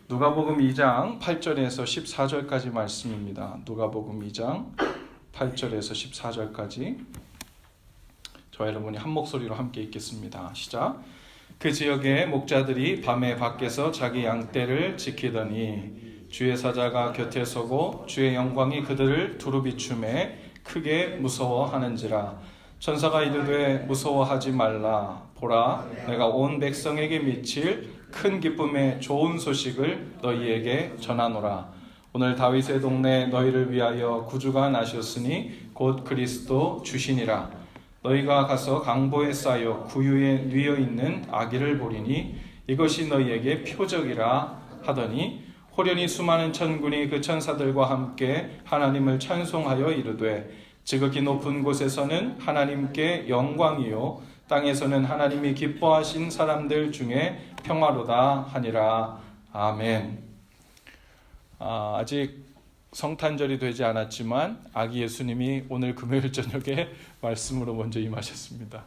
누가복음 2장 8절에서 14절까지 말씀입니다. 누가복음 2장 8절에서 14절까지 저와 여러분이 한 목소리로 함께 읽겠습니다. 시작. 그 지역의 목자들이 밤에 밖에서 자기 양떼를 지키더니 주의 사자가 곁에 서고 주의 영광이 그들을 두루 비추매 크게 무서워하는지라. 천사가 이르되 무서워하지 말라. 보라, 내가 온 백성에게 미칠 큰 기쁨의 좋은 소식을 너희에게 전하노라. 오늘 다윗의 동네 너희를 위하여 구주가 나셨으니 곧 그리스도 주시니라. 너희가 가서 강보에 쌓여 구유에 뉘어 있는 아기를 보리니 이것이 너희에게 표적이라 하더니 호련히 수많은 천군이 그 천사들과 함께 하나님을 찬송하여 이르되 지극히 높은 곳에서는 하나님께 영광이요 땅에서는 하나님이 기뻐하신 사람들 중에 평화로다 하니라. 아멘. 아직 성탄절이 되지 않았지만 아기 예수님이 오늘 금요일 저녁에 말씀으로 먼저 임하셨습니다.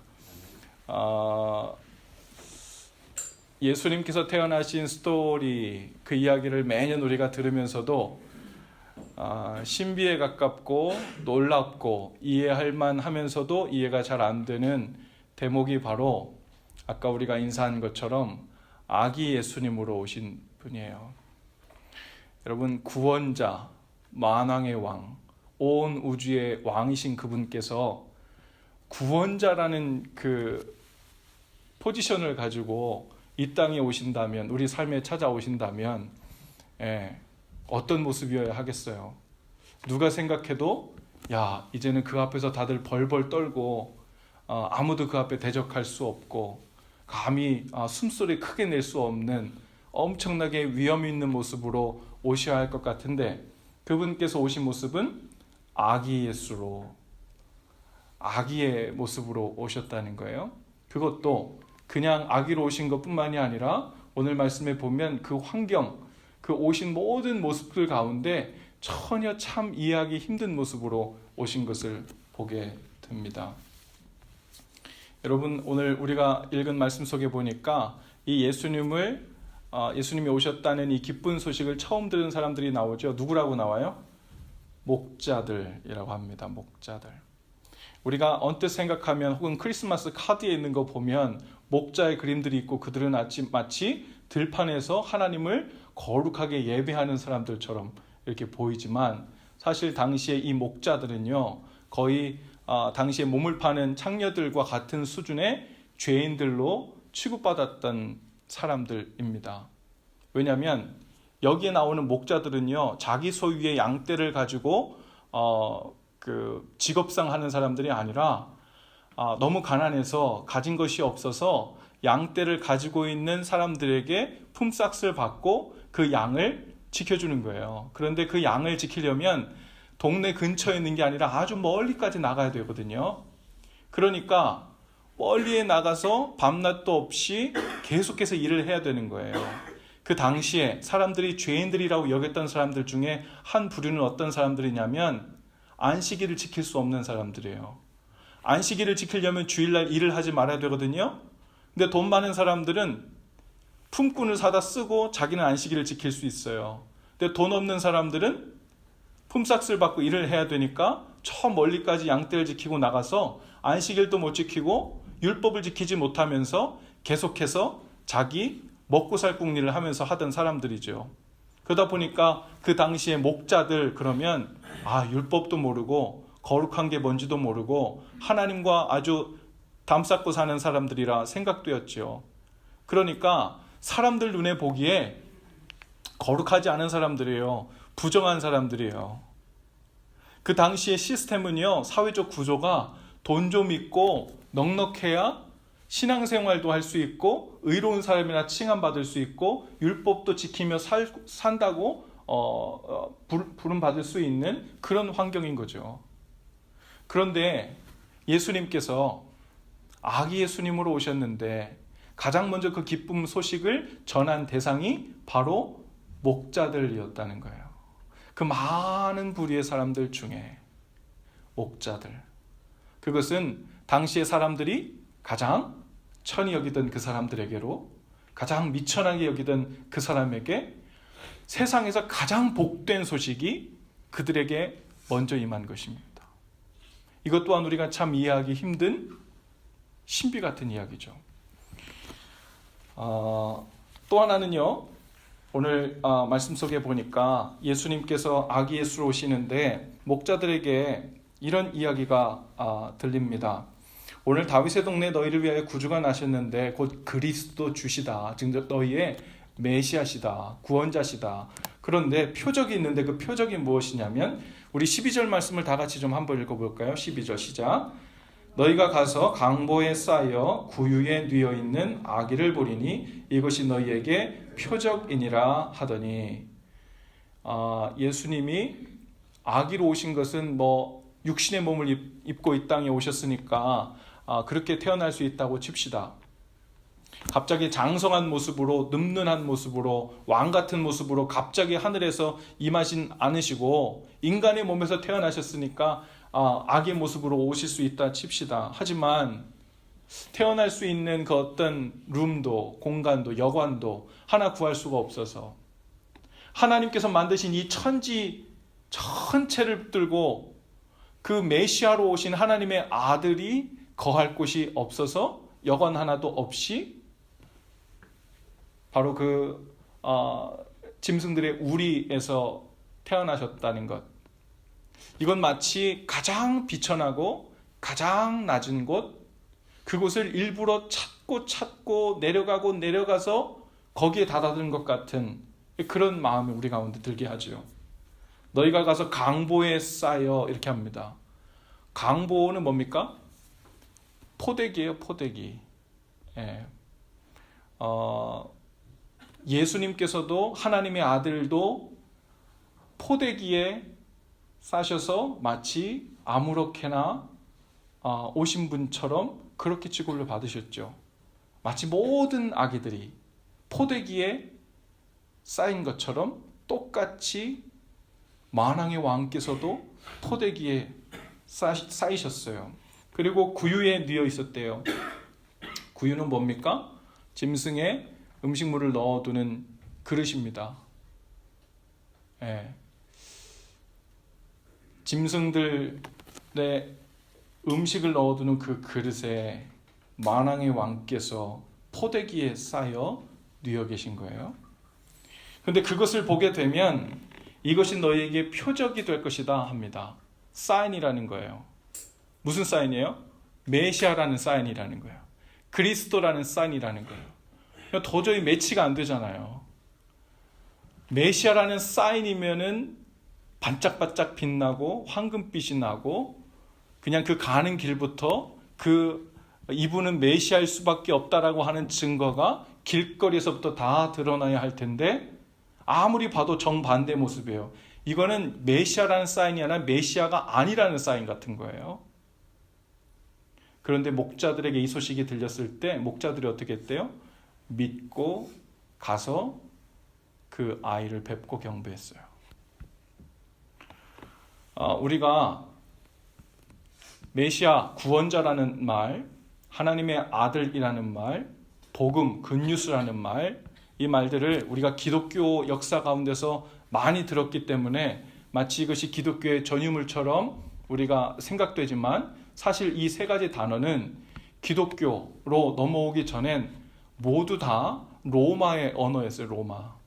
예수님께서 태어나신 스토리, 그 이야기를 매년 우리가 들으면서도 신비에 가깝고 놀랍고 이해할 만하면서도 이해가 잘 안 되는 대목이 바로 아까 우리가 인사한 것처럼 아기 예수님으로 오신 분이에요. 여러분, 구원자, 만왕의 왕, 온 우주의 왕이신 그분께서 구원자라는 그 포지션을 가지고 이 땅에 오신다면, 우리 삶에 찾아오신다면 어떤 모습이어야 하겠어요? 누가 생각해도 야, 이제는 그 앞에서 다들 벌벌 떨고 아무도 그 앞에 대적할 수 없고 감히 숨소리 크게 낼 수 없는 엄청나게 위험 있는 모습으로 오셔야 할 것 같은데 그분께서 오신 모습은 아기 예수로, 아기의 모습으로 오셨다는 거예요. 그것도 그냥 아기로 오신 것뿐만이 아니라 오늘 말씀에 보면 그 환경, 그 오신 모든 모습들 가운데 전혀 참 이해하기 힘든 모습으로 오신 것을 보게 됩니다. 여러분, 오늘 우리가 읽은 말씀 속에 보니까 이 예수님이 오셨다는 이 기쁜 소식을 처음 들은 사람들이 나오죠. 누구라고 나와요? 목자들이라고 합니다. 목자들. 우리가 언뜻 생각하면 혹은 크리스마스 카드에 있는 거 보면 목자의 그림들이 있고 그들은 마치 들판에서 하나님을 거룩하게 예배하는 사람들처럼 이렇게 보이지만 사실 당시에 이 목자들은요 거의 당시에 몸을 파는 창녀들과 같은 수준의 죄인들로 취급받았던 사람들입니다. 왜냐하면 여기에 나오는 목자들은요 자기 소유의 양떼를 가지고 직업상 하는 사람들이 아니라 너무 가난해서 가진 것이 없어서 양떼를 가지고 있는 사람들에게 품삯을 받고 그 양을 지켜주는 거예요. 그런데 그 양을 지키려면 동네 근처에 있는 게 아니라 아주 멀리까지 나가야 되거든요. 그러니까 멀리에 나가서 밤낮도 없이 계속해서 일을 해야 되는 거예요. 그 당시에 사람들이 죄인들이라고 여겼던 사람들 중에 한 부류는 어떤 사람들이냐면 안식일을 지킬 수 없는 사람들이에요. 안식일을 지키려면 주일날 일을 하지 말아야 되거든요. 근데 돈 많은 사람들은 품꾼을 사다 쓰고 자기는 안식일을 지킬 수 있어요. 근데 돈 없는 사람들은 품삯을 받고 일을 해야 되니까 저 멀리까지 양떼를 지키고 나가서 안식일도 못 지키고 율법을 지키지 못하면서 계속해서 자기 먹고 살 궁리를 하면서 하던 사람들이죠. 그러다 보니까 그 당시에 목자들 그러면 율법도 모르고 거룩한 게 뭔지도 모르고 하나님과 아주 담쌓고 사는 사람들이라 생각되었죠. 그러니까 사람들 눈에 보기에 거룩하지 않은 사람들이에요. 부정한 사람들이에요. 그 당시의 시스템은요, 사회적 구조가 돈 좀 있고 넉넉해야 신앙생활도 할 수 있고 의로운 사람이라 칭함받을 수 있고 율법도 지키며 산다고 부름받을 수 있는 그런 환경인 거죠. 그런데 예수님께서 아기 예수님으로 오셨는데 가장 먼저 그 기쁨 소식을 전한 대상이 바로 목자들이었다는 거예요. 그 많은 부류의 사람들 중에 목자들. 그것은 당시의 사람들이 가장 천히 여기던 그 사람들에게로 가장 미천하게 여기던 그 사람에게 세상에서 가장 복된 소식이 그들에게 먼저 임한 것입니다. 이것 또한 우리가 참 이해하기 힘든 신비 같은 이야기죠. 또 하나는요, 오늘 말씀 속에 보니까 예수님께서 아기 예수로 오시는데 목자들에게 이런 이야기가 들립니다. 오늘 다윗의 동네 너희를 위하여 구주가 나셨는데 곧 그리스도 주시다. 즉 너희의 메시아시다. 구원자시다. 그런데 표적이 있는데 그 표적이 무엇이냐면 우리 12절 말씀을 다 같이 좀 한번 읽어볼까요? 12절 시작. 너희가 가서 강보에 쌓여 구유에 뉘어 있는 아기를 보리니 이것이 너희에게 표적이니라 하더니, 예수님이 아기로 오신 것은 육신의 몸을 입고 이 땅에 오셨으니까 그렇게 태어날 수 있다고 칩시다. 갑자기 장성한 모습으로, 늠름한 모습으로, 왕 같은 모습으로 갑자기 하늘에서 임하진 않으시고 인간의 몸에서 태어나셨으니까 아기의 모습으로 오실 수 있다 칩시다. 하지만 태어날 수 있는 그 어떤 룸도, 공간도, 여관도 하나 구할 수가 없어서 하나님께서 만드신 이 천지 전체를 붙들고 그 메시아로 오신 하나님의 아들이 거할 곳이 없어서 여관 하나도 없이 바로 그 짐승들의 우리에서 태어나셨다는 것. 이건 마치 가장 비천하고 가장 낮은 곳, 그곳을 일부러 찾고 내려가서 거기에 다다른 것 같은 그런 마음이 우리 가운데 들게 하죠. 너희가 가서 강보에 쌓여, 이렇게 합니다. 강보는 뭡니까? 포대기예요, 포대기. 예수님께서도 하나님의 아들도 포대기에 싸셔서 마치 아무렇게나 오신 분처럼 그렇게 취급을 받으셨죠. 마치 모든 아기들이 포대기에 쌓인 것처럼 똑같이 만왕의 왕께서도 포대기에 쌓이셨어요. 그리고 구유에 뉘어 있었대요. 구유는 뭡니까? 짐승의 음식물을 넣어두는 그릇입니다. 짐승들의 음식을 넣어두는 그 그릇에 만왕의 왕께서 포대기에 쌓여 뉘어 계신 거예요. 그런데 그것을 보게 되면 이것이 너희에게 표적이 될 것이다 합니다. 사인이라는 거예요. 무슨 사인이에요? 메시아라는 사인이라는 거예요. 그리스도라는 사인이라는 거예요. 도저히 매치가 안 되잖아요. 메시아라는 사인이면은 반짝반짝 빛나고 황금빛이 나고 그냥 그 가는 길부터 이분은 메시아일 수밖에 없다라고 하는 증거가 길거리에서부터 다 드러나야 할 텐데 아무리 봐도 정반대 모습이에요. 이거는 메시아라는 사인이 아니라 메시아가 아니라는 사인 같은 거예요. 그런데 목자들에게 이 소식이 들렸을 때 목자들이 어떻게 했대요? 믿고 가서 그 아이를 뵙고 경배했어요. 우리가 메시아, 구원자라는 말, 하나님의 아들이라는 말, 복음, 굿뉴스라는 말, 이 말들을 우리가 기독교 역사 가운데서 많이 들었기 때문에 마치 이것이 기독교의 전유물처럼 우리가 생각되지만 사실 이 세 가지 단어는 기독교로 넘어오기 전엔 모두 다 로마의 언어였어요.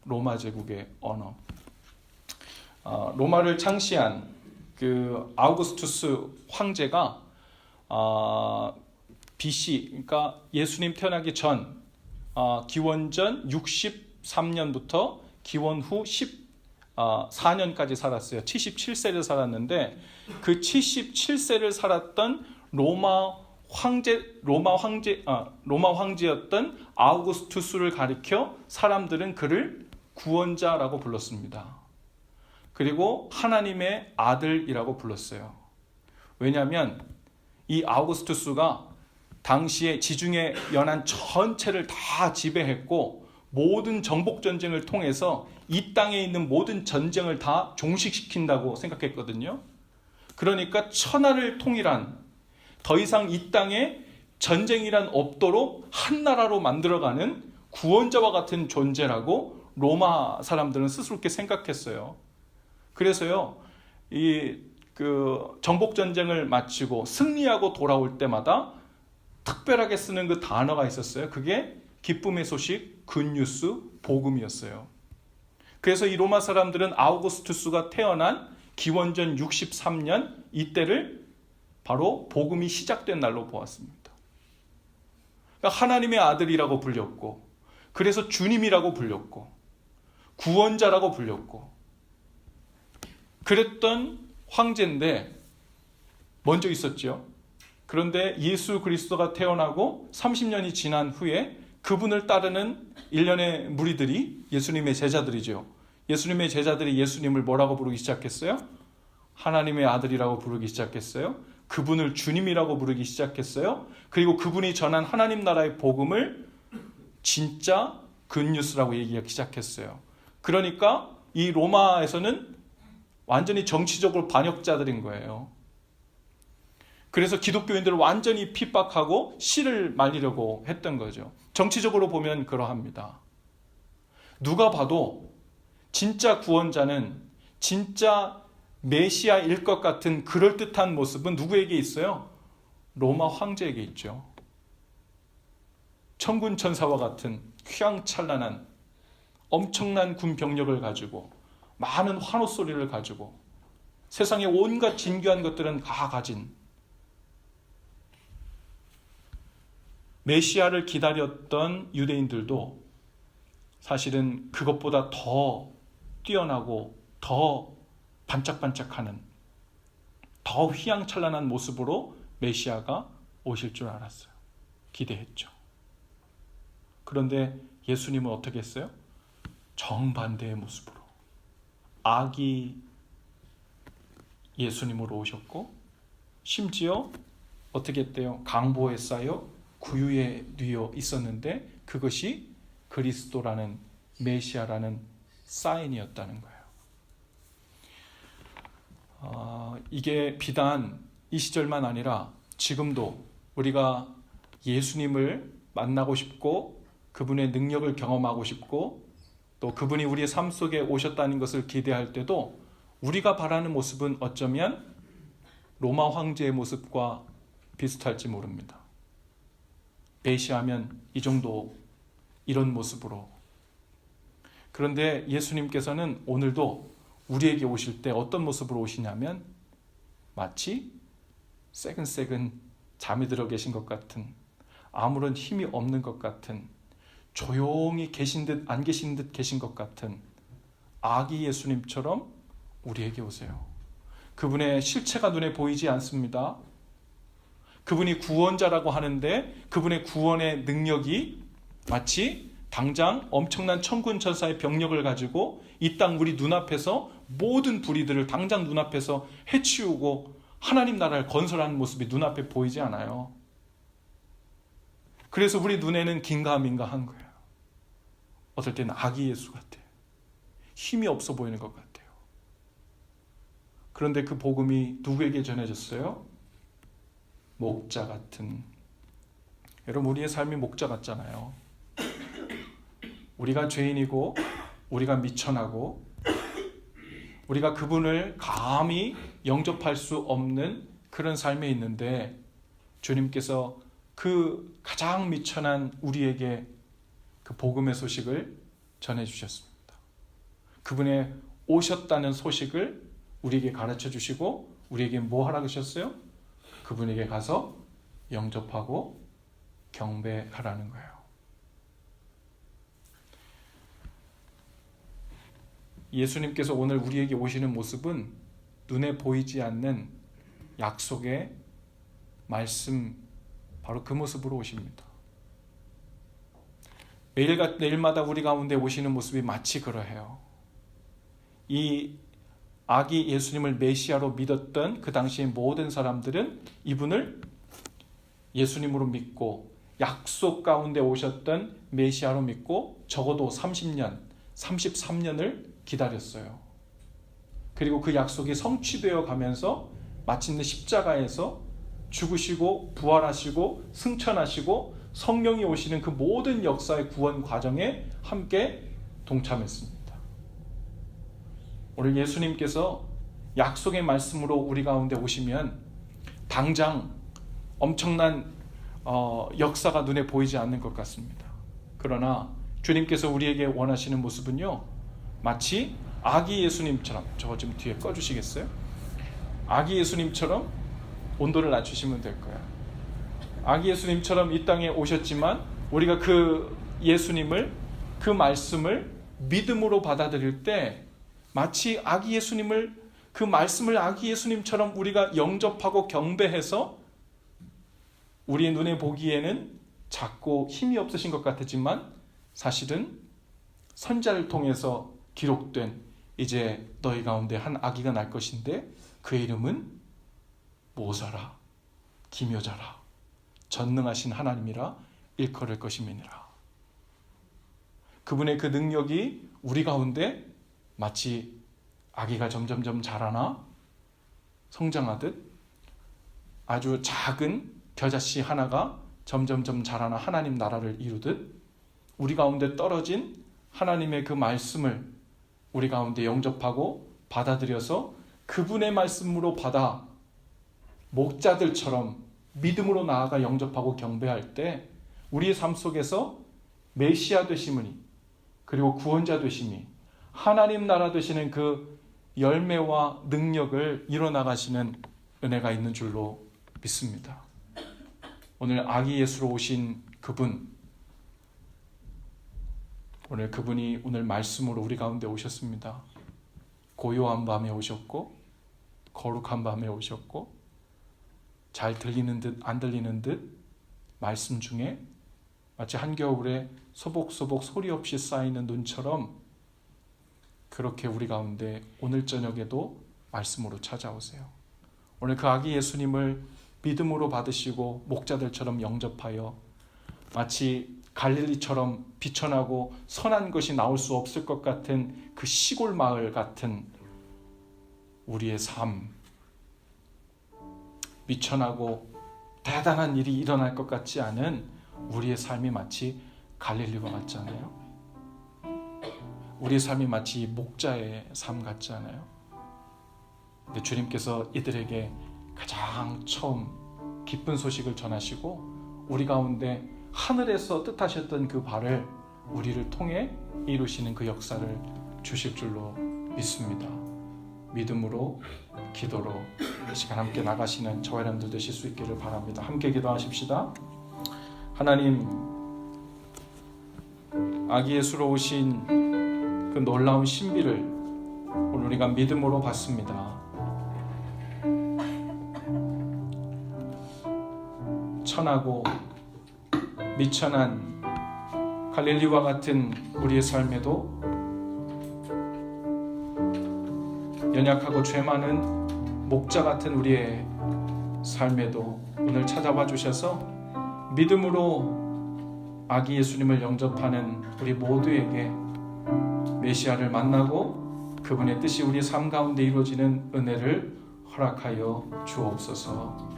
로마 제국의 언어. 로마를 창시한 그 아우구스투스 황제가 BC, 그러니까 예수님 태어나기 전 기원전 63년부터 기원 후 14년까지 살았어요. 77세를 살았는데 그 77세를 살았던 로마 황제였던 아우구스투스를 가리켜 사람들은 그를 구원자라고 불렀습니다. 그리고 하나님의 아들이라고 불렀어요. 왜냐하면 이 아우구스투스가 당시에 지중해 연안 전체를 다 지배했고 모든 정복 전쟁을 통해서 이 땅에 있는 모든 전쟁을 다 종식시킨다고 생각했거든요. 그러니까 천하를 통일한, 더 이상 이 땅에 전쟁이란 없도록 한 나라로 만들어가는 구원자와 같은 존재라고 로마 사람들은 스스로 그렇게 생각했어요. 그래서요, 정복 전쟁을 마치고 승리하고 돌아올 때마다 특별하게 쓰는 그 단어가 있었어요. 그게 기쁨의 소식, 굿뉴스, 복음이었어요. 그래서 이 로마 사람들은 아우구스투스가 태어난 기원전 63년 이때를 바로 복음이 시작된 날로 보았습니다. 그러니까 하나님의 아들이라고 불렸고, 그래서 주님이라고 불렸고, 구원자라고 불렸고, 그랬던 황제인데 먼저 있었죠. 그런데 예수 그리스도가 태어나고 30년이 지난 후에 그분을 따르는 일련의 무리들이 예수님의 제자들이죠. 예수님의 제자들이 예수님을 뭐라고 부르기 시작했어요? 하나님의 아들이라고 부르기 시작했어요. 그분을 주님이라고 부르기 시작했어요. 그리고 그분이 전한 하나님 나라의 복음을 진짜 굿뉴스라고 얘기하기 시작했어요. 그러니까 이 로마에서는 완전히 정치적으로 반역자들인 거예요. 그래서 기독교인들을 완전히 핍박하고 씨를 말리려고 했던 거죠. 정치적으로 보면 그러합니다. 누가 봐도 진짜 구원자는, 진짜 메시아일 것 같은 그럴듯한 모습은 누구에게 있어요? 로마 황제에게 있죠. 천군 천사와 같은 휘황찬란한 엄청난 군 병력을 가지고, 많은 환호 소리를 가지고, 세상의 온갖 진귀한 것들은 다 가진 메시아를 기다렸던 유대인들도 사실은 그것보다 더 뛰어나고 더 반짝반짝하는, 더 휘황찬란한 모습으로 메시아가 오실 줄 알았어요. 기대했죠. 그런데 예수님은 어떻게 했어요? 정반대의 모습으로 아기 예수님으로 오셨고, 심지어 어떻게 했대요? 강보에 쌓여 구유에 뉘어 있었는데 그것이 그리스도라는, 메시아라는 사인이었다는 거예요. 이게 비단 이 시절만 아니라 지금도 우리가 예수님을 만나고 싶고, 그분의 능력을 경험하고 싶고, 또 그분이 우리의 삶 속에 오셨다는 것을 기대할 때도 우리가 바라는 모습은 어쩌면 로마 황제의 모습과 비슷할지 모릅니다. 메시아면 이 정도, 이런 모습으로. 그런데 예수님께서는 오늘도 우리에게 오실 때 어떤 모습으로 오시냐면 마치 새근새근 잠이 들어 계신 것 같은, 아무런 힘이 없는 것 같은, 조용히 계신 듯 안 계신 듯 계신 것 같은 아기 예수님처럼 우리에게 오세요. 그분의 실체가 눈에 보이지 않습니다. 그분이 구원자라고 하는데 그분의 구원의 능력이 마치 당장 엄청난 천군 천사의 병력을 가지고 이 땅 우리 눈앞에서 모든 불의들을 당장 눈앞에서 해치우고 하나님 나라를 건설하는 모습이 눈앞에 보이지 않아요. 그래서 우리 눈에는 긴가민가한 거예요. 어떨 때는 아기 예수 같아요. 힘이 없어 보이는 것 같아요. 그런데 그 복음이 누구에게 전해졌어요? 목자 같은. 여러분, 우리의 삶이 목자 같잖아요. 우리가 죄인이고, 우리가 미천하고, 우리가 그분을 감히 영접할 수 없는 그런 삶에 있는데 주님께서 그 가장 미천한 우리에게 그 복음의 소식을 전해주셨습니다. 그분의 오셨다는 소식을 우리에게 가르쳐 주시고 우리에게 뭐 하라고 하셨어요? 그분에게 가서 영접하고 경배하라는 거예요. 예수님께서 오늘 우리에게 오시는 모습은 눈에 보이지 않는 약속의 말씀, 바로 그 모습으로 오십니다. 매일마다 우리 가운데 오시는 모습이 마치 그러해요. 이 아기 예수님을 메시아로 믿었던 그 당시의 모든 사람들은 이분을 예수님으로 믿고 약속 가운데 오셨던 메시아로 믿고 적어도 30년, 33년을 기다렸어요. 그리고 그 약속이 성취되어 가면서 마침내 십자가에서 죽으시고 부활하시고 승천하시고 성령이 오시는 그 모든 역사의 구원 과정에 함께 동참했습니다. 오늘 예수님께서 약속의 말씀으로 우리 가운데 오시면 당장 엄청난 역사가 눈에 보이지 않는 것 같습니다. 그러나 주님께서 우리에게 원하시는 모습은요, 마치 아기 예수님처럼, 저거 좀 뒤에 꺼주시겠어요? 아기 예수님처럼 온도를 낮추시면 될 거야. 아기 예수님처럼 이 땅에 오셨지만 우리가 그 예수님을, 그 말씀을 믿음으로 받아들일 때 마치 아기 예수님을, 그 말씀을 아기 예수님처럼 우리가 영접하고 경배해서 우리의 눈에 보기에는 작고 힘이 없으신 것 같았지만 사실은 선자를 통해서 기록된 이제 너희 가운데 한 아기가 날 것인데 그의 이름은 모사라, 기묘자라, 전능하신 하나님이라 일컬을 것임이니라. 그분의 그 능력이 우리 가운데 마치 아기가 점점점 자라나 성장하듯 아주 작은 겨자씨 하나가 점점점 자라나 하나님 나라를 이루듯 우리 가운데 떨어진 하나님의 그 말씀을 우리 가운데 영접하고 받아들여서 그분의 말씀으로 받아 목자들처럼 믿음으로 나아가 영접하고 경배할 때 우리의 삶 속에서 메시아 되심이, 그리고 구원자 되심이, 하나님 나라 되시는 그 열매와 능력을 이뤄나가시는 은혜가 있는 줄로 믿습니다. 오늘 아기 예수로 오신 그분, 오늘 그분이 오늘 말씀으로 우리 가운데 오셨습니다. 고요한 밤에 오셨고 거룩한 밤에 오셨고 잘 들리는 듯 안 들리는 듯 말씀 중에 마치 한겨울에 소복소복 소리 없이 쌓이는 눈처럼 그렇게 우리 가운데 오늘 저녁에도 말씀으로 찾아오세요. 오늘 그 아기 예수님을 믿음으로 받으시고 목자들처럼 영접하여 마치 갈릴리처럼 비천하고 선한 것이 나올 수 없을 것 같은 그 시골 마을 같은 우리의 삶, 미천하고 대단한 일이 일어날 것 같지 않은 우리의 삶이 마치 갈릴리와 같잖아요. 우리의 삶이 마치 목자의 삶 같지 않아요? 근데 주님께서 이들에게 가장 처음 기쁜 소식을 전하시고 우리 가운데 하늘에서 뜻하셨던 그 바를 우리를 통해 이루시는 그 역사를 주실 줄로 믿습니다. 믿음으로, 기도로 이 시간 함께 나가시는 저와 여러분들 되실 수 있기를 바랍니다. 함께 기도하십시다. 하나님, 아기 예수로 오신 그 놀라운 신비를 오늘 우리가 믿음으로 봤습니다. 천하고 미천한 갈릴리와 같은 우리의 삶에도 연약하고 죄 많은 목자 같은 우리의 삶에도 오늘 찾아와 주셔서 믿음으로 아기 예수님을 영접하는 우리 모두에게 메시아를 만나고 그분의 뜻이 우리 삶 가운데 이루어지는 은혜를 허락하여 주옵소서.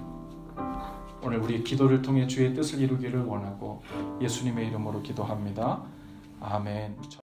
오늘 우리 기도를 통해 주의 뜻을 이루기를 원하고 예수님의 이름으로 기도합니다. 아멘.